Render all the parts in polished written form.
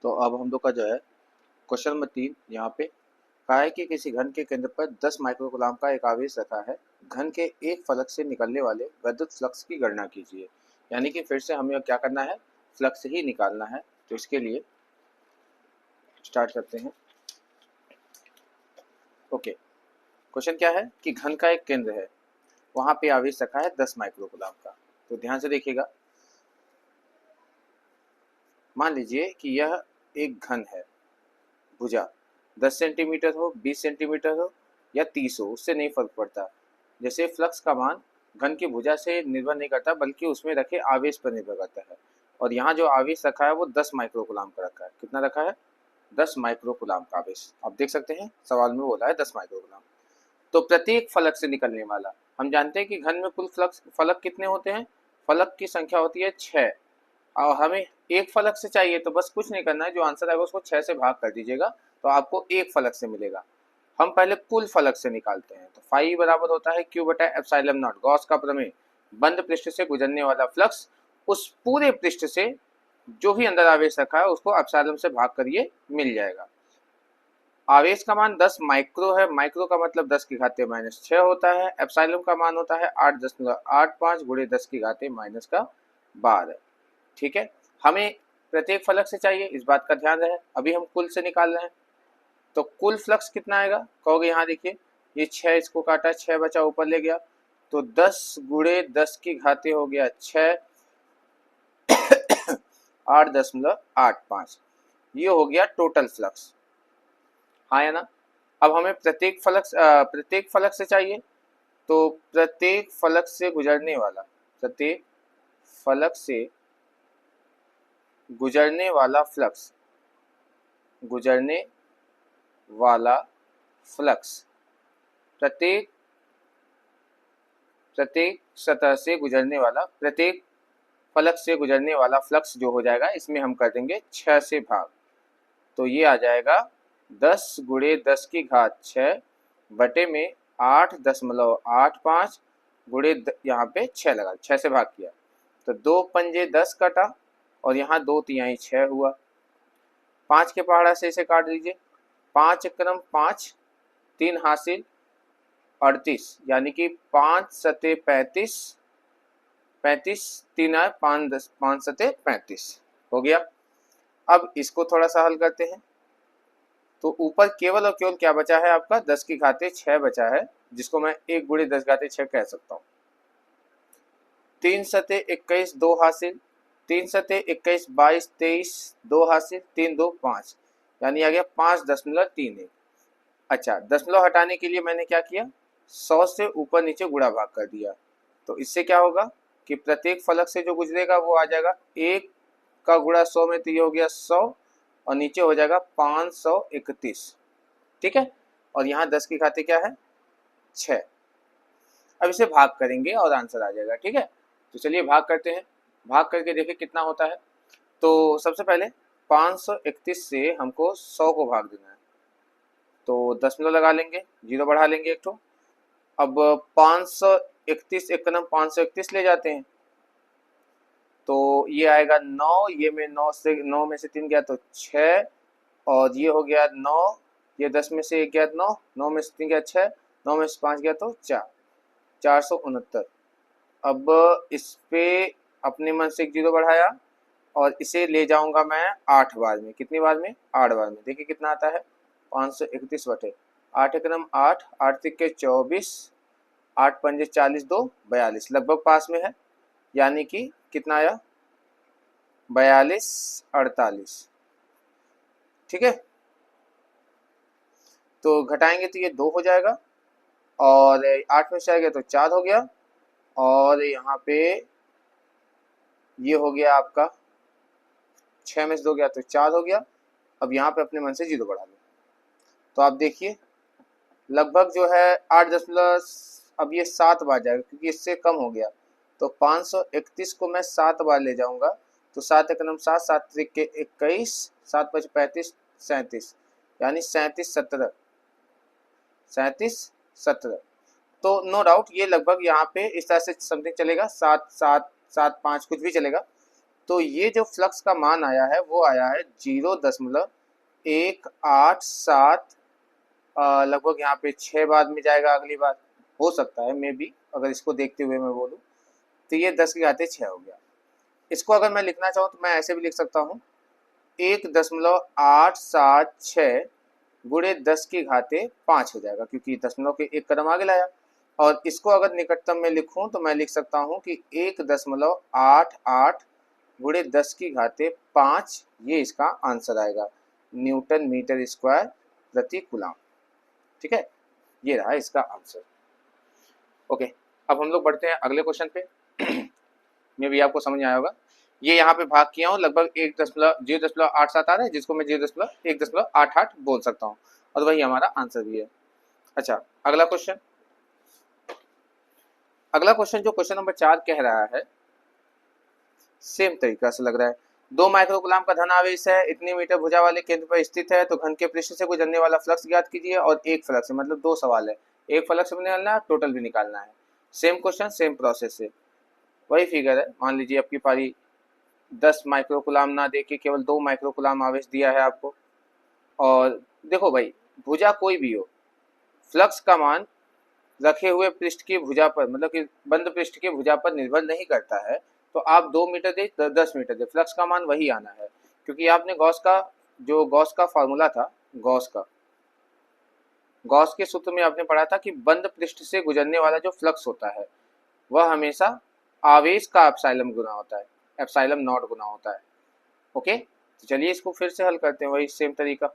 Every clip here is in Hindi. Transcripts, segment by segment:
तो अब हम लोग का जो है क्वेश्चन नंबर 3 यहाँ पे कहा है कि किसी घन के केंद्र पर 10 माइक्रोकूलम का एक आवेश रखा है। घन के एक फलक से निकलने वाले विद्युत फ्लक्स की गणना कीजिए। यानी कि फिर से हमें क्या करना है, फ्लक्स ही निकालना है। तो इसके लिए स्टार्ट करते हैं। ओके, क्वेश्चन क्या है कि घन का एक केंद्र है, वहां पे आवेश रखा है 10 माइक्रोकूलम का। तो ध्यान से देखिएगा, मान लीजिए कि यह एक घन है, भुजा 10 सेंटीमीटर हो, 20 सेंटीमीटर हो या 30 हो, उससे नहीं फर्क पड़ता। जैसे फ्लक्स का मान घन की भुजा से निर्भर नहीं करता, बल्कि उसमें रखे आवेश पर निर्भर करता है। और यहाँ जो आवेश रखा है वो 10 माइक्रोकूलम का रखा है। कितना रखा है? 10 माइक्रोकूलम का आवेश। आप देख सकते हैं सवाल में बोला है 10 माइक्रोकूलम। तो प्रत्येक फलक से निकलने वाला, हम जानते हैं कि घन में कुल फलक कितने होते हैं? फलक की संख्या होती है 6। और हमें एक फलक से चाहिए, तो बस कुछ नहीं करना है, जो आंसर आएगा उसको 6 से भाग कर दीजिएगा, तो आपको एक फलक से मिलेगा। हम पहले कुल फलक से निकालते हैं। तो फाई बराबर होता है क्यू बटा एप्सिलॉन नॉट, गॉस का प्रमेय। बंद पृष्ठ से गुजरने वाला फ्लक्स उस पूरे पृष्ठ से जो भी अंदर आवेश रखा है उसको एप्सिलॉन से भाग करिए, मिल जाएगा। आवेश का मान 10 माइक्रो है, माइक्रो का मतलब 10 की घाते माइनस 6 होता है। एप्सिलॉन का मान होता है 8.85 गुणे 10 की घाते माइनस का 12। ठीक है, हमें प्रत्येक फलक से चाहिए, इस बात का ध्यान रहे। अभी हम कुल से निकाल रहे हैं, तो कुल फ्लक्स कितना आएगा? कहोगे यहाँ देखिए, ये 6 इसको काटा, 6 बचा ऊपर ले गया, तो 10 गुणे 10 की घाते हो गया 6, 8.85, ये हो गया टोटल फ्लक्स। हाँ या ना? अब हमें प्रत्येक फलक से चाहिए, तो प्रत्येक फलक से गुजरने वाला, प्रत्येक फलक से गुजरने वाला फ्लक्स, गुजरने वाला फ्लक्स, प्रत्येक सतह से गुजरने वाला, प्रत्येक फलक से गुजरने वाला फ्लक्स जो हो जाएगा, इसमें हम कर देंगे 6 से भाग। तो ये आ जाएगा 10 गुणे 10 की घात 6 बटे में 8.85 गुणे यहाँ पे 6 लगा, 6 से भाग किया, तो 2 पंजे 10 कटा और यहाँ 2 तिहाई 6 हुआ। 5 के पहाड़ा से इसे काट दीजिए, 5 क्रम 5, 3 हासिल 38, यानी कि 5 सते 35, 35 3 आए 5 सते 35 हो गया। अब इसको थोड़ा सा हल करते हैं, तो ऊपर केवल और केवल क्या बचा है आपका? 10 की घाते 6 बचा है, जिसको मैं 1 गुणे 10 घाते 6 कह सकता हूँ। 3 सते 21 2 हासिल, 3 सते 21 22 23 2 हासिल, 3 2 5, यानी आ गया 5.31। अच्छा, दशमलव हटाने के लिए मैंने क्या किया? 100 से ऊपर नीचे गुणा भाग कर दिया। तो इससे क्या होगा कि प्रत्येक फलक से जो गुजरेगा वो आ जाएगा 1 का गुणा 100 में, तो ये हो गया 100 और नीचे हो जाएगा 531। ठीक है, और यहाँ 10 की घाते क्या है? 6। अब इसे भाग करेंगे और आंसर आ जाएगा। ठीक है, तो चलिए भाग करते हैं। भाग करके देखिए कितना होता है। तो सबसे पहले 531 से हमको 100 को भाग देना है, तो दशमलव लगा लेंगे, जीरो बढ़ा लेंगे एक तो। अब 531 एक कदम 531 ले जाते हैं, तो ये आएगा 9, ये में 9 में से 3 गया तो 6, और ये हो गया 9, ये 10 में से 1 गया 9, 9 में से 3 गया 6, 9 में से 5 गया तो 4, 469। अब इस पे अपने मन से एक जीरो बढ़ाया और इसे ले जाऊंगा मैं 8 बार में। कितनी बार में? 8 बार में। देखिए कितना आता है, 531 बटे 8 एकम 8, 8 तिक्के 24, 8 पंजे 40, 2 42, लगभग पास में है। यानी कि कितना आया? 42 48। ठीक है, तो घटाएंगे तो ये 2 हो जाएगा, और 8 में से आ गया तो 4 हो गया, और यहाँ पे ये हो गया आपका 6 में से 2 गया तो 4 हो गया। अब यहाँ पे अपने मन से जीरो बढ़ा लो, तो आप देखिए लगभग जो है 8 अब ये 7 बार जाएगा, क्योंकि इससे कम हो गया। तो 531 को मैं 7 बार ले जाऊंगा, तो 7 एकम 7, 7 तिक्के 21, 7 5 35 37, यानी 37 तो नो डाउट ये लगभग यहाँ पे इस तरह से समथिंग चलेगा, 7 7 7 5 कुछ भी चलेगा। तो ये जो फ्लक्स का मान आया है वो आया है 0.187, लगभग यहाँ पे 6 बाद में जाएगा अगली बार, हो सकता है मे बी, अगर इसको देखते हुए मैं बोलूँ तो ये 10 की घाते 6 हो गया। इसको अगर मैं लिखना चाहूँ तो मैं ऐसे भी लिख सकता हूँ 1.876 गुणे 10 की घाते 5 हो जाएगा, क्योंकि दशमलव के एक कदम आगे लाया। और इसको अगर निकटतम में लिखूं तो मैं लिख सकता हूं कि 1.88 गुणे 10 की घाते 5, ये इसका आंसर आएगा, न्यूटन मीटर स्क्वायर प्रति कूलम। ठीक है, ये रहा इसका आंसर। ओके, अब हम लोग बढ़ते हैं अगले क्वेश्चन पे। मे भी आपको समझ आया होगा। ये यहाँ पे भाग किया हूँ, लगभग 0.87 आ रहा है, जिसको मैं 1.88 बोल सकता हूँ, और वही हमारा आंसर भी है। अच्छा, अगला क्वेश्चन जो क्वेश्चन नंबर 4 कह रहा है, सेम तरीका से लग रहा है। 2 माइक्रोकूलम का धन आवेश है, इतनी मीटर भुजा वाले केंद्र पर स्थित है, तो घन के पृष्ठ से गुजरने वाला फ्लक्स ज्ञात कीजिए। और एक फ्लक्स है, मतलब 2 सवाल है, एक फ्लक्स भी निकालना है, टोटल भी निकालना है। सेम क्वेश्चन सेम प्रोसेस से, वही फिगर है। मान लीजिए आपकी पारी 10 माइक्रोकूलम ना दे के केवल 2 माइक्रोकूलम आवेश दिया है आपको। और देखो भाई, भुजा कोई भी हो, फ्लक्स का मान रखे हुए पृष्ठ की भुजा पर, मतलब कि बंद पृष्ठ की भुजा पर निर्भर नहीं करता है। तो आप 2 मीटर दे 10 मीटर दे, फ्लक्स का मान वही आना है, क्योंकि आपने गॉस का फार्मूला था, गॉस के सूत्र में आपने पढ़ा था कि बंद पृष्ठ से गुजरने वाला जो फ्लक्स होता है वह हमेशा आवेश का एप्सिलॉन गुना होता है, एप्सिलॉन नॉट गुना होता है। ओके, तो चलिए इसको फिर से हल करते हैं, वही सेम तरीका।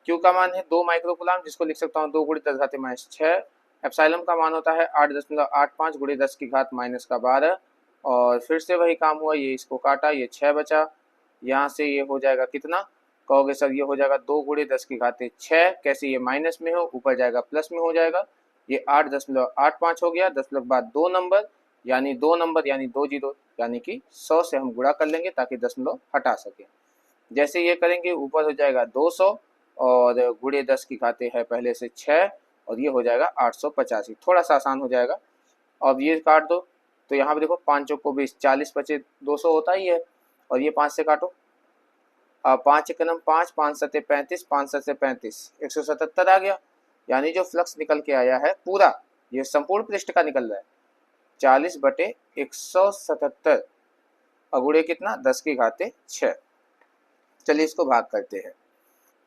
क्यू का मान है 2 माइक्रोकूलम, जिसको लिख सकता हूँ 2 गुणे 10 घाते -6। एप्सिलॉन का मान होता है 8.85 गुणे 10 की घात -12। और फिर से वही काम हुआ, ये इसको काटा, ये 6 बचा, यहाँ से ये हो जाएगा कितना, कहोगे सर ये हो जाएगा 2 गुणे 10 की घाते 6, कैसे ये माइनस में हो, ऊपर जाएगा प्लस में हो जाएगा, ये 8.85 हो गया, 10 के बाद 2 नंबर यानी 2 जीरो, यानी कि 100 से हम गुणा कर लेंगे ताकि दशमलव हटा सके। जैसे ये करेंगे ऊपर हो जाएगा 200, और गुणे 10 की घाते है पहले से 6, और ये हो जाएगा 885, थोड़ा सा आसान हो जाएगा। अब ये काट दो, तो यहाँ पे देखो 5 चौको 20, 40 बचे 200 होता ही है, और ये 5 से काटो, 5 एकम 5, 5 सते 35, 5 सते 35, 177 आ गया। यानी जो फ्लक्स निकल के आया है पूरा, ये संपूर्ण पृष्ठ का निकल रहा है 40/177, अगुड़े कितना 10 की घाते 6। चलिए इसको भाग करते हैं,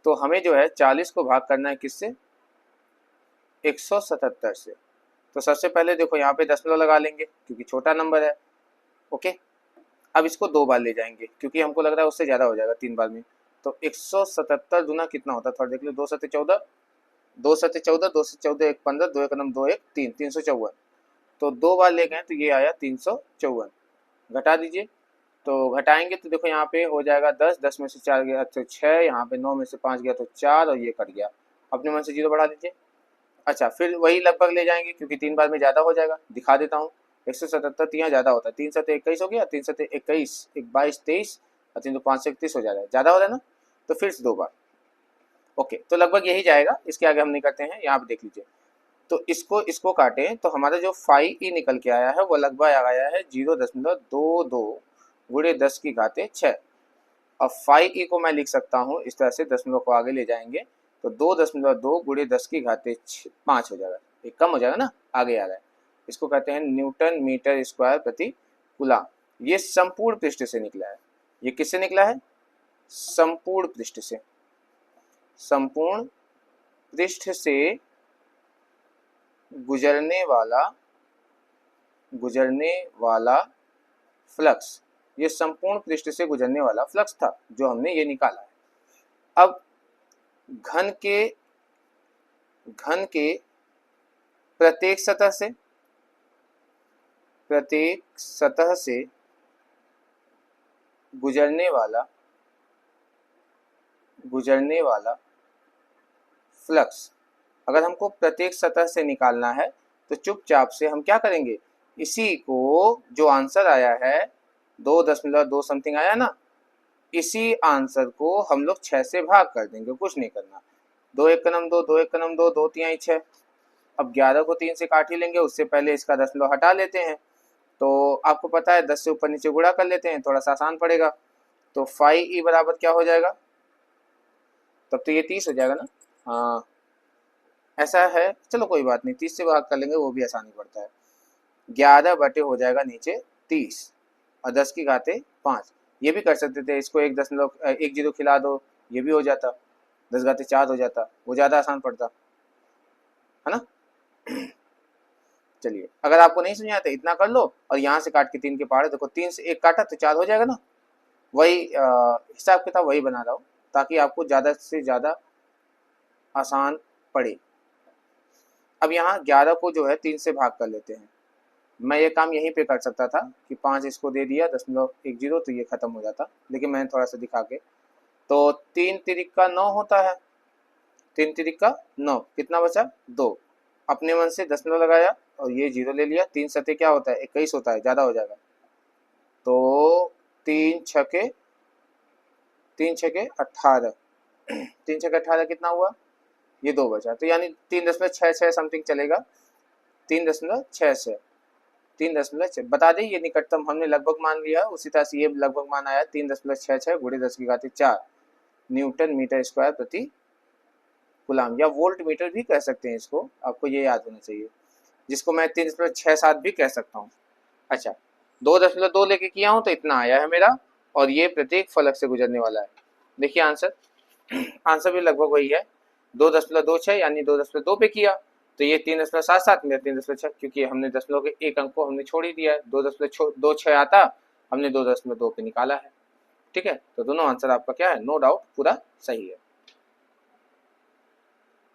तो हमें जो है 40 को भाग करना है किससे, 177 से। तो सबसे पहले देखो यहाँ पे दशमलव लगा लेंगे क्योंकि छोटा नंबर है। ओके, अब इसको 2 बार ले जाएंगे क्योंकि हमको लग रहा है उससे ज़्यादा हो जाएगा 3 बार में। तो 177 दूना कितना होता है, थोड़ा देख लो, 2 सते 14, 2 सते 14, 2 से 14 1 15, 2 एकम 2 1 3, 354। तो 2 बार ले गए तो ये आया 354, घटा दीजिए। तो घटाएंगे तो देखो यहाँ पे हो जाएगा 10, 10 में से 4 गया तो 6, यहाँ पे 9 में से 5 गया तो 4, और ये कट गया, अपने मन से 0 बढ़ा दीजिए। अच्छा, फिर वही लगभग ले जाएंगे क्योंकि 3 बार में ज़्यादा हो जाएगा, दिखा देता हूँ। 177 यहाँ ज़्यादा होता है, 3 सते 21 हो गया, 3 सते 21, 1 22 23, और 3 तो 5 से 31 हो जा रहा है, ज़्यादा हो रहा है ना, तो फिर से 2 बार। ओके, तो लगभग यही जाएगा, इसके आगे हम नहीं करते हैं, यहाँ पे देख लीजिए। तो इसको काटें तो हमारा जो फाई ई निकल के आया है वो लगभग आया है 0.22 गुणे 10 की घाते 6। अब फाई ई को मैं लिख सकता हूँ इस तरह से, दशमलव को आगे ले जाएंगे तो 2.2 गुणे 10 की घाते 5 हो जाएगा, एक कम हो जाएगा ना, आगे आ रहा है। इसको कहते हैं न्यूटन मीटर स्क्वायर प्रति कूलम। ये संपूर्ण पृष्ठ से निकला है। ये किससे निकला है, संपूर्ण पृष्ठ से, संपूर्ण पृष्ठ से गुजरने वाला फ्लक्स, ये संपूर्ण पृष्ठ से गुजरने वाला फ्लक्स था जो हमने ये निकाला है। अब घन के प्रत्येक सतह से गुजरने वाला फ्लक्स, अगर हमको प्रत्येक सतह से निकालना है तो चुपचाप से हम क्या करेंगे, इसी को जो आंसर आया है 2.2 समथिंग आया ना, इसी आंसर को हम लोग 6 से भाग कर देंगे, कुछ नहीं करना। 2 एकम 2, 2 एकम 2, 2 तिहाई 6। अब 11 को 3 से काट ही लेंगे, उससे पहले इसका दशमलव हटा लेते हैं। तो आपको पता है 10 से ऊपर नीचे गुणा कर लेते हैं, थोड़ा सा आसान पड़ेगा। तो 5e बराबर क्या हो जाएगा, तब तो ये 30 हो जाएगा ना। हाँ ऐसा है, चलो कोई बात नहीं, 30 से भाग कर लेंगे, वो भी आसानी पड़ता है। 11 बटे हो जाएगा नीचे 30 और 10 की घाते 5। ये भी कर सकते थे, इसको 1 खिला दो, ये भी हो जाता, 10 घाते 4 हो जाता, वो ज़्यादा आसान पड़ता है ना। चलिए अगर आपको नहीं समझ आता इतना कर लो, और यहाँ से काट के 3 के पहाड़े, देखो 3 से 1 काटा तो 4 हो जाएगा ना। वही हिसाब किताब वही बना रहा हूँ ताकि आपको ज़्यादा से ज़्यादा आसान पड़े। अब यहाँ 11 को जो है 3 से भाग कर लेते हैं। मैं ये काम यहीं पे कर सकता था कि 5 इसको दे दिया 0.10 तो ये खत्म हो जाता, लेकिन मैंने थोड़ा सा दिखा के। तो 3 तिरिक का 9 होता है, 3 तिरिक का 9, कितना बचा 2। अपने मन से दशमलव लगाया और ये 0 ले लिया। 3 सते क्या होता है 21 होता है, ज़्यादा हो जाएगा। तो 3 छके 18, 3 छके 18 कितना हुआ, ये 2 बचा, तो यानी 3.66 समथिंग चलेगा, 3.66, 3.6 बता दें, ये निकटतम हमने लगभग मान लिया, उसी तरह से ये लगभग मान आया 3.66 गुणे 10 की घात 4 न्यूटन मीटर स्क्वायर प्रति कूलाम, या वोल्ट मीटर भी कह सकते हैं इसको, आपको ये याद होना चाहिए, जिसको मैं 3.67 भी कह सकता हूँ। अच्छा 2.2 लेके किया हूँ तो इतना आया है मेरा, और ये प्रत्येक फलक से गुजरने वाला है। देखिए आंसर, आंसर भी लगभग वही है, 2.26 यानी 2.2 पे किया तो ये 3.77 मेरा 3.6, क्योंकि हमने दशमलव के एक अंक को हमने छोड़ ही दिया है, 2.26 आता, हमने 2.2 पे निकाला है। ठीक है, तो दोनों आंसर आपका क्या है, नो डाउट पूरा सही है।